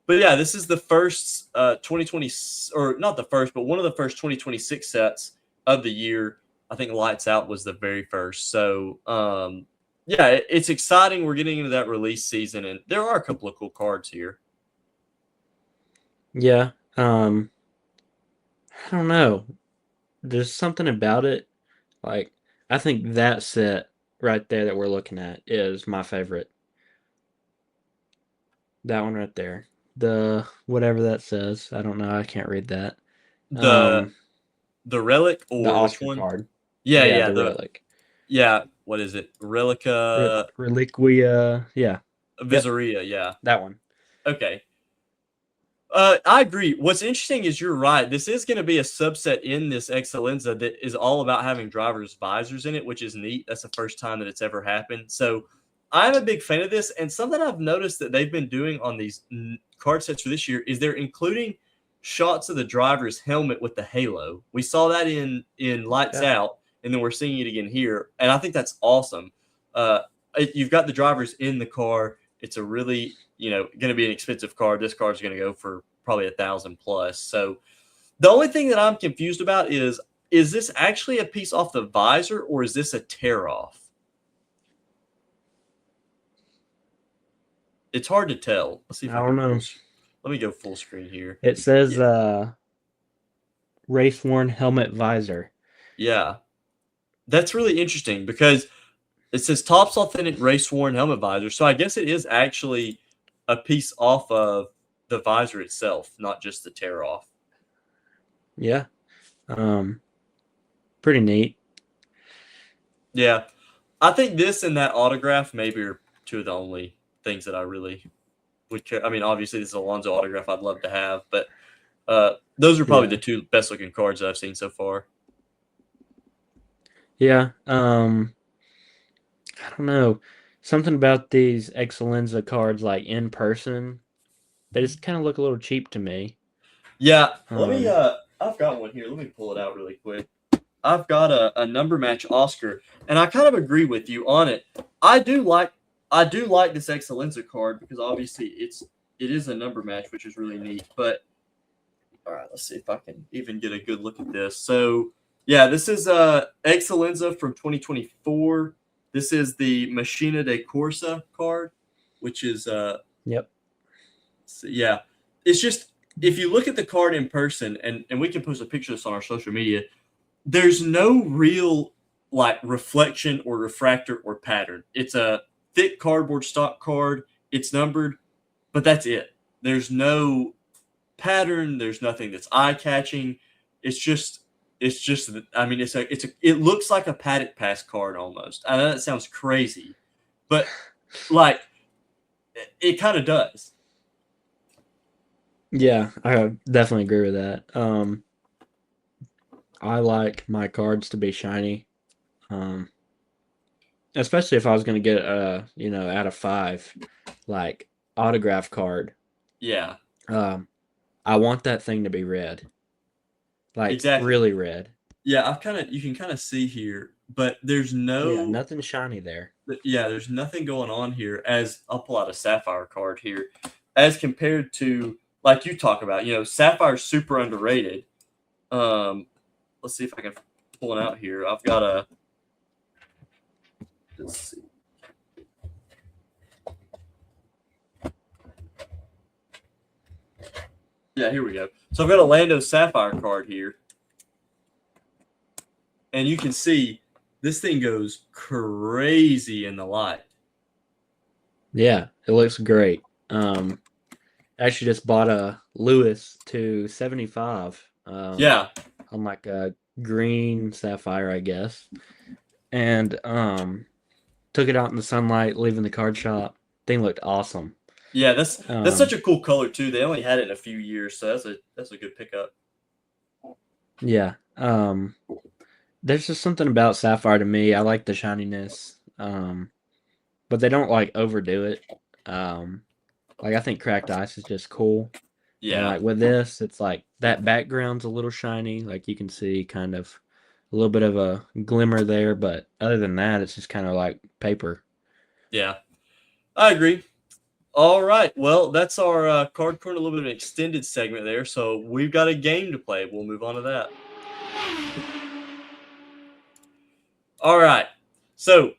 yeah, this is the first 2020, or not the first, but one of the first 2026 sets of the year. I think Lights Out was the very first. So yeah, it's exciting. We're getting into that release season, and there are a couple of cool cards here. Yeah. I don't know. There's something about it. Like, I think that set right there that we're looking at is my favorite. That one right there. The whatever that says. I don't know. I can't read that. The Um, the relic, the or which Oscar one? card. Yeah, Yeah, yeah, the relic. what is it? Relica Reliquia. Yeah. Yep. Visaria, yeah. That one. Okay. I agree. What's interesting is you're right. This is going to be a subset in this Excellenza that is all about having drivers' visors in it, which is neat. That's the first time that it's ever happened. So I'm a big fan of this. And something I've noticed that they've been doing on these card sets for this year is they're including shots of the driver's helmet with the halo. We saw that in Lights Yeah. Out, and then we're seeing it again here. And I think that's awesome. Uh, you've got the drivers in the car. It's a really going to be an expensive card. This card is going to go for probably 1,000 plus. So the only thing that I'm confused about is this actually a piece off the visor, or is this a tear off? It's hard to tell. Let's see if I I don't can know. let me go full screen here. It says Yeah. race worn helmet visor. Yeah. That's really interesting because it says Topps Authentic Race Worn Helmet Visor. So I guess it is actually a piece off of the visor itself, not just the tear off. Yeah. Um, pretty neat. Yeah. I think this and that autograph maybe are two of the only things that I really would care. I mean, obviously this is Alonso autograph I'd love to have, but those are probably Yeah. the two best looking cards that I've seen so far. Yeah. I don't know. Something about these Excellenza cards, like in person, they just kind of look a little cheap to me. Yeah, let me. Um, I've got one here. Let me pull it out really quick. I've got a number match Oscar, and I kind of agree with you on it. I do like this Excellenza card because obviously it is a number match, which is really neat. But all right, let's see if I can even get a good look at this. So yeah, this is Excellenza from 2024. This is the Machina de Corsa card, which is yep. so yeah, it's just if you look at the card in person, and we can post a picture of this on our social media, there's no real like reflection or refractor or pattern. It's a thick cardboard stock card. It's numbered, but that's it. There's no pattern. There's nothing that's eye catching. It's just It's just, I mean, it looks like a Paddock Pass card almost. I know that sounds crazy, but like it kind of does. Yeah, I definitely agree with that. I like my cards to be shiny. Um, Especially if I was going to get out of 5, like autograph card. Yeah, Um, I want that thing to be red, like exactly. really red. Yeah, you can kind of see here, but Yeah, nothing shiny there. there's nothing going on here. As I'll pull out a Sapphire card here, as compared to like you talk about, Sapphire's super underrated. Let's see if I can pull it out here. I've got a. Let's see. Yeah, here we go. So I've got a Lando Sapphire card here. And you can see this thing goes crazy in the light. Yeah, it looks great. Actually just bought a Lewis to 75. Yeah. On like a green sapphire, I guess. And took it out in the sunlight, leaving the card shop. Thing looked awesome. Yeah, that's such a cool color too. They only had it in a few years, so that's a good pickup. Yeah. There's just something about sapphire to me. I like the shininess. But they don't like overdo it. Like I think cracked ice is just cool. And Yeah. like with this, it's like that background's a little shiny. Like you can see kind of a little bit of a glimmer there, but other than that, it's just kind of like paper. Yeah. I agree. All right. Well, that's our card corner, a little bit of an extended segment there. So we've got a game to play. We'll move on to that. All right. So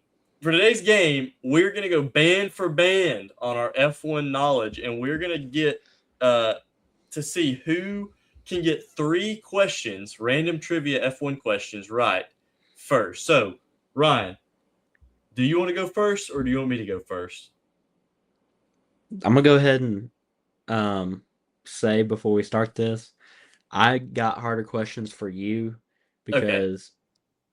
for today's game, we're going to go band for band on our F1 knowledge, and we're going to get to see who can get 3 questions, random trivia F1 questions, right first. So, Ryan, do you want to go first, or do you want me to go first? I'm gonna go ahead and say before we start this, I got harder questions for you Okay. because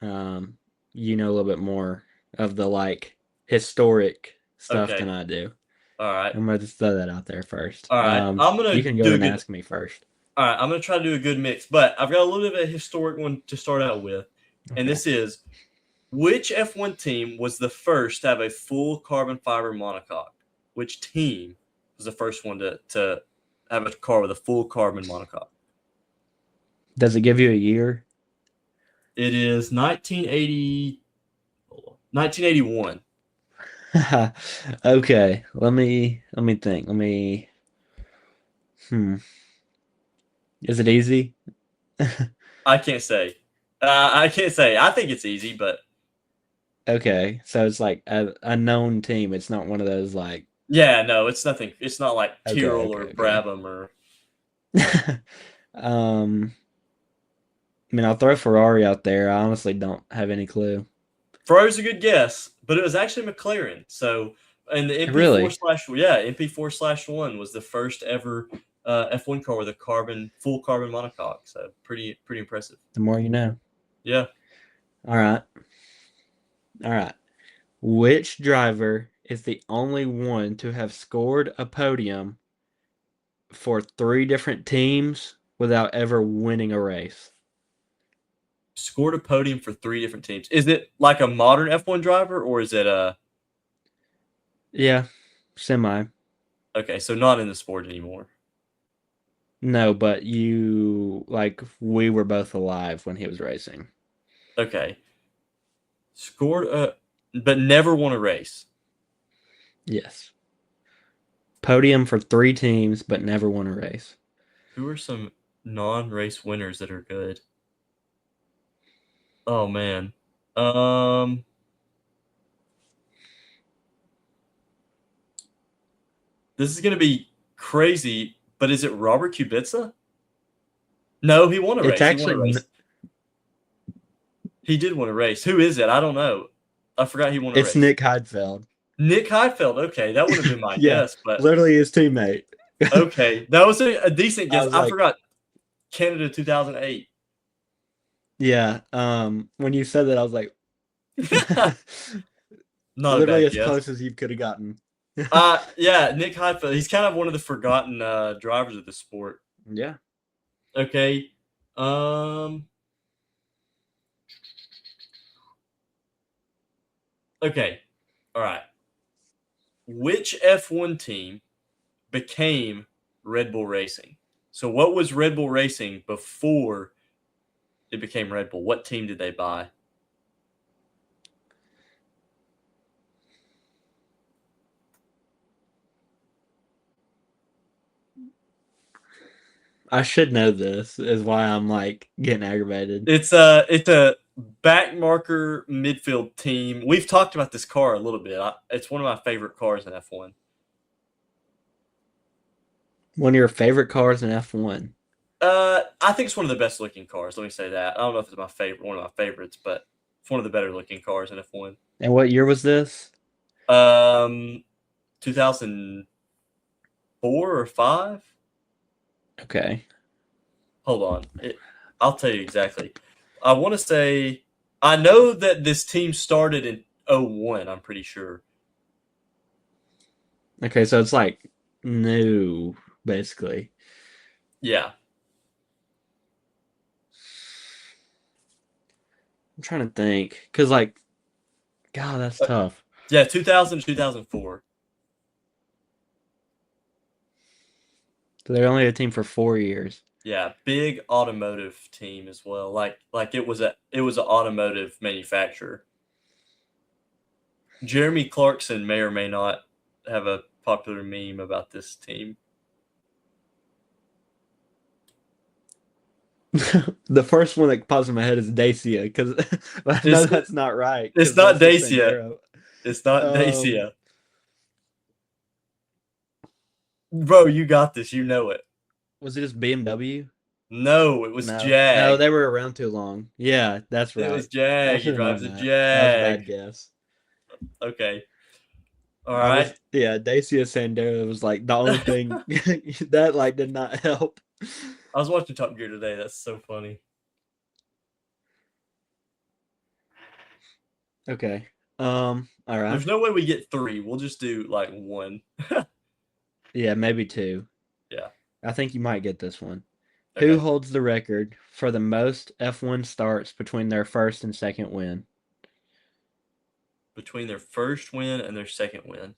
you know a little bit more of the like historic stuff than Okay. I do. All right. I'm gonna just throw that out there first. All right. I'm going You to can go do ahead a and good ask me first. All right, I'm going to try to do a good mix, but I've got a little bit of a historic one to start out with. Okay. And this is, which F1 team was the first to have a full carbon fiber monocoque? Which team was the first one to have a car with a full carbon monocoque? Does it give you a year? It is 1981. Okay, let me think. Hmm. Is it easy? I can't say. I can't say. I think it's easy, but Okay, so it's like a known team. It's not one of those like. yeah, no, it's nothing. It's not like Okay, Tyrrell or okay. Brabham or. Um, I mean, I'll throw Ferrari out there. I honestly don't have any clue. Ferrari's a good guess, but it was actually McLaren. So, and the Really? MP4/1 was the first ever F1 car with a full carbon monocoque. So pretty impressive. The more you know. Yeah. All right. All right. Which driver is the only one to have scored a podium for 3 different teams without ever winning a race? Scored a podium for 3 different teams. Is it like a modern F1 driver, or is it a? Yeah, semi. Okay, so not in the sport anymore. No, but we were both alive when he was racing. Okay. Scored but never won a race. Yes. Podium for 3 teams, but never won a race. Who are some non-race winners that are good? Oh man. This is gonna be crazy, but is it Robert Kubica? No, he won a It's race. He won a actually race. He did win a race. Who is it? I don't know. I forgot he won a it's race. Nick Heidfeld. Nick Heidfeld. Okay, that would have been my Yeah, guess, but literally his teammate. okay, that was a decent I guess. was I like, forgot Canada 2008. Yeah. When you said that, I was like, Not a literally bad as guess. close as you could have gotten. Yeah, Nick Heidfeld. He's kind of one of the forgotten drivers of the sport. Yeah. Okay. Um. Okay. All right. Which F1 team became Red Bull Racing? So, what was Red Bull Racing before it became Red Bull? What team did they buy? I should know this, is why I'm like getting aggravated. It's a back marker midfield team. We've talked about this car a little bit. It's one of my favorite cars in F1. One of your favorite cars in F1. I think it's one of the best looking cars. Let me say that. I don't know if it's my favorite, one of my favorites, but it's one of the better looking cars in F1. And what year was this? 2004 or five. Okay. Hold on, I'll tell you exactly. I want to say I know that this team started in '01. I'm pretty sure. Okay, so it's like new, basically. Yeah. I'm trying to think. Because, like, God, that's Uh, tough. yeah, 2000 2004. So they're only a team for 4 years. Yeah, big automotive team as well. Like it was an automotive manufacturer. Jeremy Clarkson may or may not have a popular meme about this team. The first one that pops in my head is Dacia, because I know It's that's not right, it's because not that's the Dacia. Sandero. It's not Um, Dacia. Bro, you got this. You know it. was it just BMW? No, it was No, Jag. they were around too long. Yeah, that's It was right. I Jag. He should have known drives a that. That was a bad Jag. guess. Okay. All I was, right. yeah, Dacia Sandero was like the only thing that like did not help. I was watching Top Gear today. That's so funny. Okay. All right. There's no way we get three. We'll just do like one. Yeah, maybe two. Yeah. I think you might get this one. Who Okay. holds the record for the most F1 starts between their first and second win? Between their first win and their second win.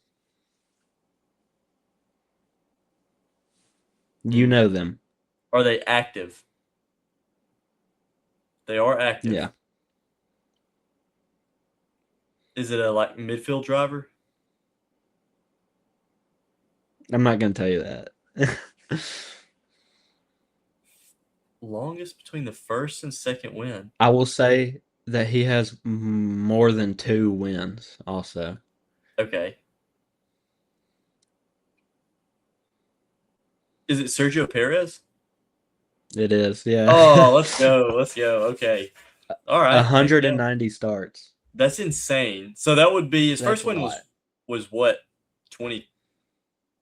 You Hmm. know them. Are they active? They are Yeah. active. Is it a like midfield driver? I'm not going to tell you that. Longest between the first and second win. I will say that he has more than two wins also. Okay. Is it Sergio Perez? It is, yeah. Oh, let's go. Let's go. Okay. All right. Heck yeah. 190 starts. That's insane. So that would be his That's first a win lot. was what? 20.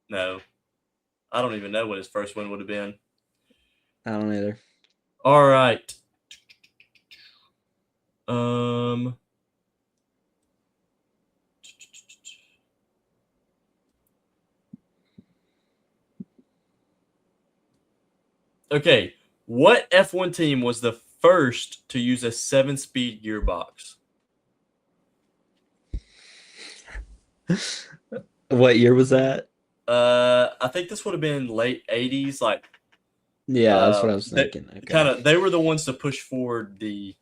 No. I don't even know what his first win would have been. I don't either. All right. Um Okay. What F1 team was the first to use a 7-speed gearbox? What year was that? I think this would have been late 80s, like Yeah, that's what I was they thinking. Okay. kind of they were the ones to push forward the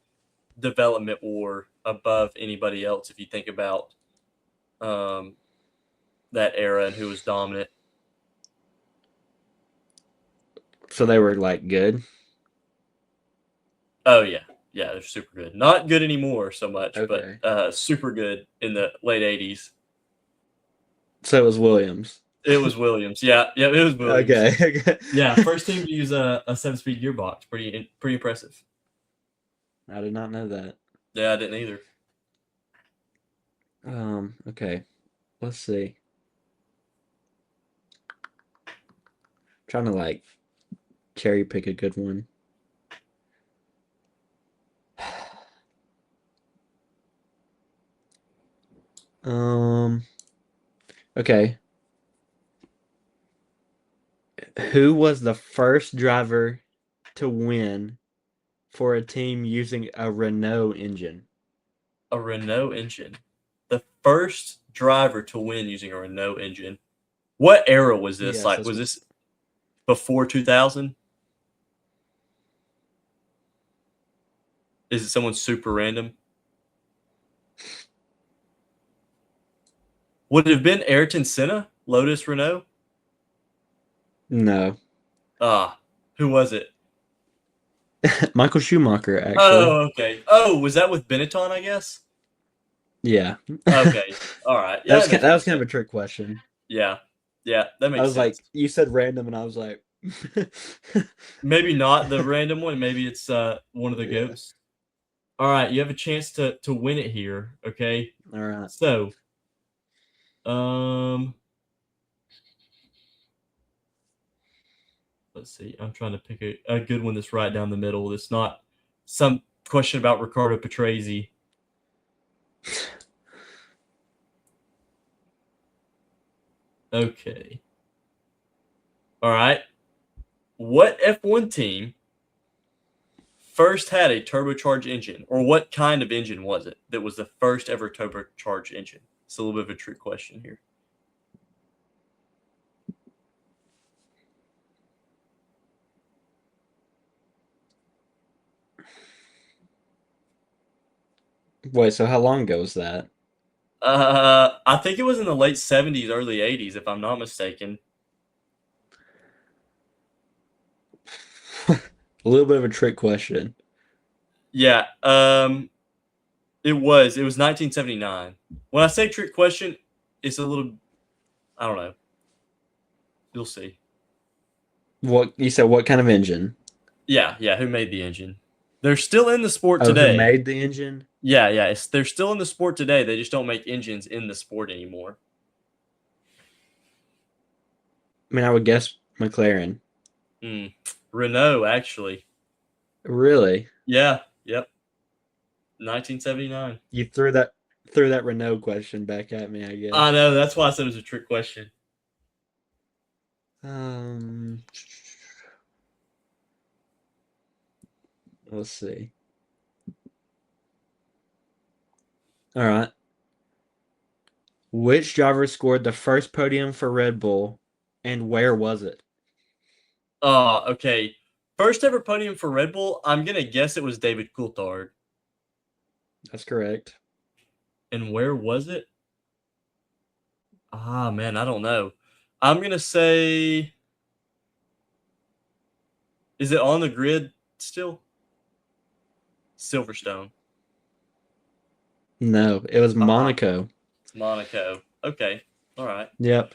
development war above anybody else if you think about um that era and who was dominant. So they were like good. Oh yeah. Yeah, they're super good. Not good anymore so much, but Okay. super good in the late 80s. So it was Williams. It was Williams. Yeah, yeah, it was Williams. Okay. Okay. Yeah, first team to use a 7-speed gearbox. Pretty impressive. I did not know that. Yeah, I didn't either. Okay. Let's see. Trying to like cherry pick a good one. Um. Okay. Who was the first driver to win for a team using a Renault engine? A Renault engine. The first driver to win using a Renault engine. What era was this? Yes, Like, that's was this before 2000? Is it someone super random? Would it have been Ayrton Senna, Lotus Renault? no. Who was it? Michael Schumacher, actually. Oh, okay. Oh, was that with Benetton, I guess? Yeah. Okay. All right. That Yeah, was that makes that more was kind of sense. a trick question. Yeah. Yeah, that I makes was like, sense. you said random, and I was like, Maybe not the random one. Maybe it's one of the yeah. goats. All right, you have a chance to win it here. Okay. All right. So, um, let's see. I'm trying to pick a good one that's right down the middle. It's not some question about Ricardo Patrese. Okay. All right. What F1 team first had a turbocharged engine, or what kind of engine was it that was the first ever turbocharged engine? It's a little bit of a trick question here. Wait, so how long ago was that? I think it was in the late 70s, early 80s, if I'm not mistaken. A little bit of a trick question. Yeah, it was 1979. When I say trick question, it's a little, I don't know. You'll see. What you said? What kind of engine? Yeah, yeah. Who made the engine? They're still in the sport Oh, who today. made the engine? Yeah, yeah. They're still in the sport today. They just don't make engines in the sport anymore. I mean, I would guess McLaren. Mm. Renault, actually. Really? Yeah, yep. 1979. You threw that Renault question back at me, I I guess. know. That's why I said it was a trick question. Um, let's see. All right. Which driver scored the first podium for Red Bull, and where was it? Okay. First ever podium for Red Bull. I'm gonna guess it was David Coulthard. That's correct. And where was it? Man, I don't know. I'm gonna say, is it on the grid still? Silverstone. No, it was Ah, Monaco. it's Monaco. Okay. All right. Yep.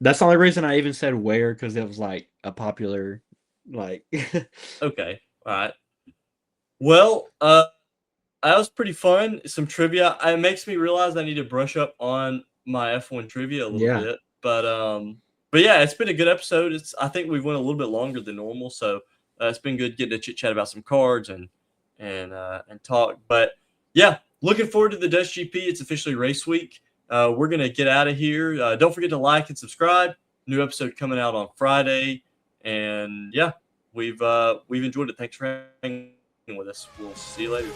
That's the only reason I even said where, because it was like a popular, like. Okay. All right. Well, that was pretty fun. Some trivia. It makes me realize I need to brush up on my F1 trivia a little Yeah. bit. But yeah, it's been a good episode. I think we went a little bit longer than normal, so it's been good getting to chit chat about some cards and talk. But yeah, looking forward to the Dutch GP. It's officially race week. We're gonna get out of here. Don't forget to like and subscribe. New episode coming out on Friday. And yeah, we've enjoyed it. Thanks for hanging with us. We'll see you later.